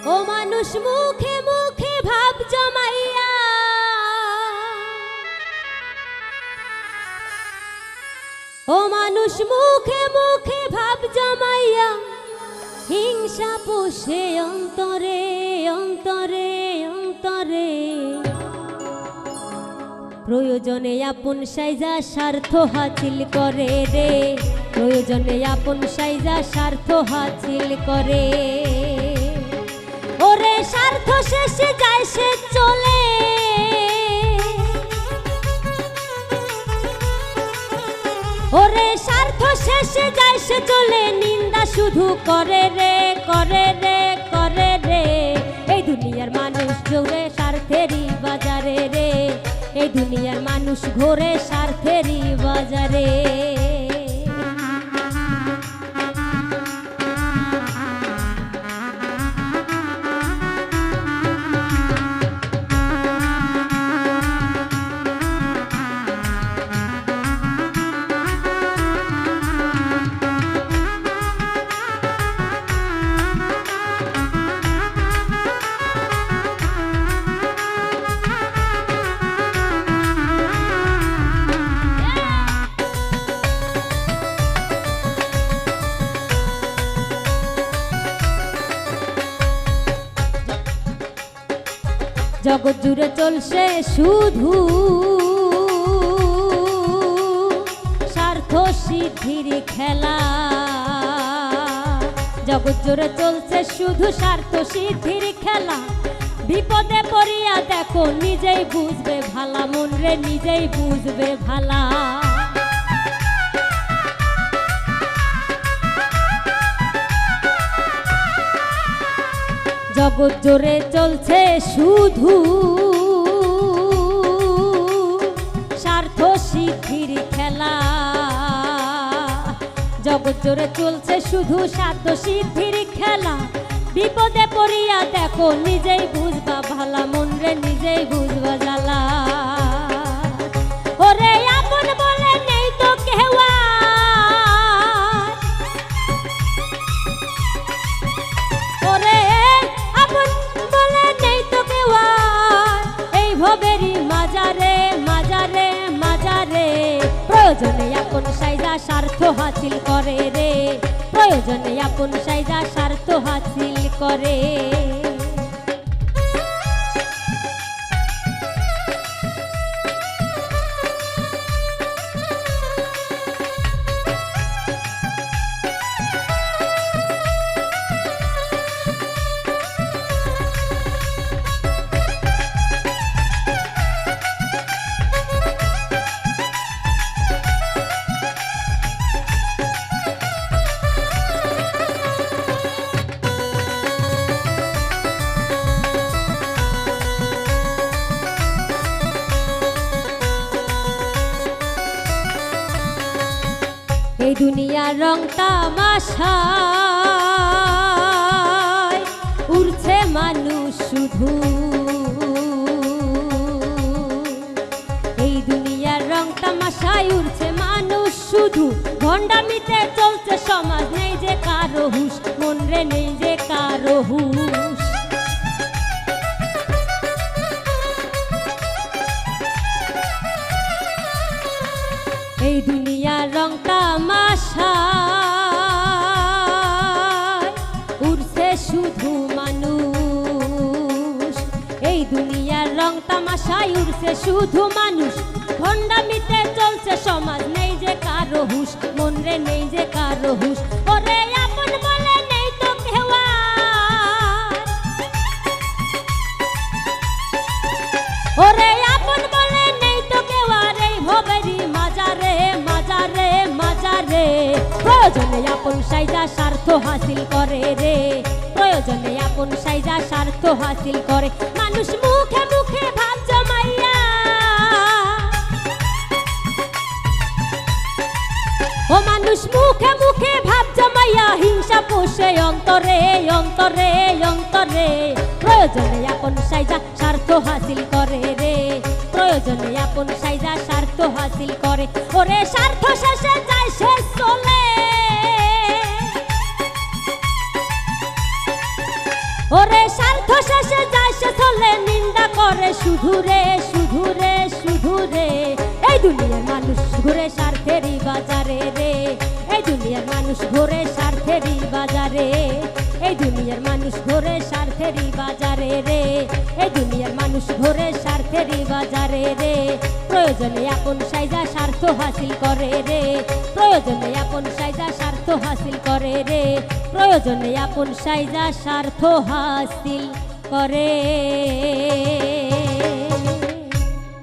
ও মানুষ মুখে মুখে ভাব জমাইয়া, ও মানুষ মুখে মুখে ভাব জমাইয়া, হিংসা পোষে অন্তরে অন্তরে অন্তরে। প্রয়োজনে আপন সাইজা স্বার্থ হাসিল করে রে, প্রয়োজনে আপন সাইজা স্বার্থ হাসিল করে। ওরে স্বার্থ শেষে যায় সে চলে, ওরে স্বার্থ শেষে যায় সে চলে, নিন্দা শুধু করে রে করে রে করে রে। এই দুনিয়ার মানুষ ঘোরে স্বার্থেরই বাজারে রে, এই দুনিয়ার মানুষ ঘোরে স্বার্থেরই বাজারে। জগৎ জুড়ে চলছে শুধু স্বার্থ সিদ্ধির খেলা, জগৎ জুড়ে চলছে শুধু স্বার্থ সিদ্ধির খেলা। বিপদে পড়িয়া দেখো নিজেই বুঝবে ভালা, মন রে নিজেই বুঝবে ভালা। জগৎ জোরে চলছে শুধু স্বার্থ সিদ্ধির খেলা, জগৎ জোরে চলছে শুধু স্বার্থ সিদ্ধির খেলা। বিপদে পড়িয়া দেখো নিজেই বুঝবা ভালা, মন রে নিজেই বুঝবা জ্বালা। ওরে আপন বলে নেই তো কেউ, ওরে আপন বলে নেই তো কেউ, এই ভবেরই মাজারে মাজারে মাজারে। প্রয়োজনে আপন সাইজা স্বার্থ হাসিল করে রে, প্রয়োজনে আপন সাইজা স্বার্থ হাসিল করে। এই দুনিয়ার রং তামাশায় উড়ছে মানুষ শুধু, এই দুনিয়ার রং তামাশায় উড়ছে মানুষ শুধু। ভণ্ডামিতে চলছে সমাজ, নেই যে কারো হুঁশ, মন রে নেই যে কারো হুঁশ। এই দুনিয়ার রং তামাশায় উড়ছে শুধু মানুষ, এই দুনিয়ার রং তামাশায় উড়ছে শুধু মানুষ। ভণ্ডামিতে চলছে সমাজ, নেই যে কারো হুঁশ, মন রে নেই যে কারো হুঁশ। ওরে আপন বলে নেই তো কেউ, ওরে আপন বলে নেই তো কেউ, এই ভবেরই মাজারে মাজারে মাজারে। প্রয়োজনে আপন সাইজা স্বার্থ হাসিল করে রে, প্রয়োজনে আপন সাইজা স্বার্থ হাসিল করে। মানুষ মুখে মুখে ভাব জমাইয়া, ও মানুষ মুখে মুখে ভাব জমাইয়া, হিংসা পোষে অন্তরে অন্তরে অন্তরে। প্রয়োজনে আপন সাইজা স্বার্থ হাসিল করে রে, প্রয়োজনে আপন সাইজা স্বার্থ হাসিল করে। ওরে স্বার্থ শেষে যায় সে চলে, ওরে স্বার্থ শেষে যায় সে চলে নিন্দা করে শুধু রে শুধু রে শুধু রে এই দুনিয়ার মানুষ ঘুরে স্বার্থেরই বাজারে রে এই দুনিয়ার মানুষ ঘুরে স্বার্থেরই বাজারে এই দুনিয়ার মানুষ ঘুরে স্বার্থেরই বাজারে রে এই দুনিয়ার মানুষ ঘুরে স্বার্থেরই বাজারে রে প্রয়োজনে আপন সাইজা স্বার্থ হাসিল করে রে প্রয়োজনে আপন সাইজা স্বার্থ হাসিল করে রে প্রয়োজনে আপন সাইজা স্বার্থ হাসিল করে।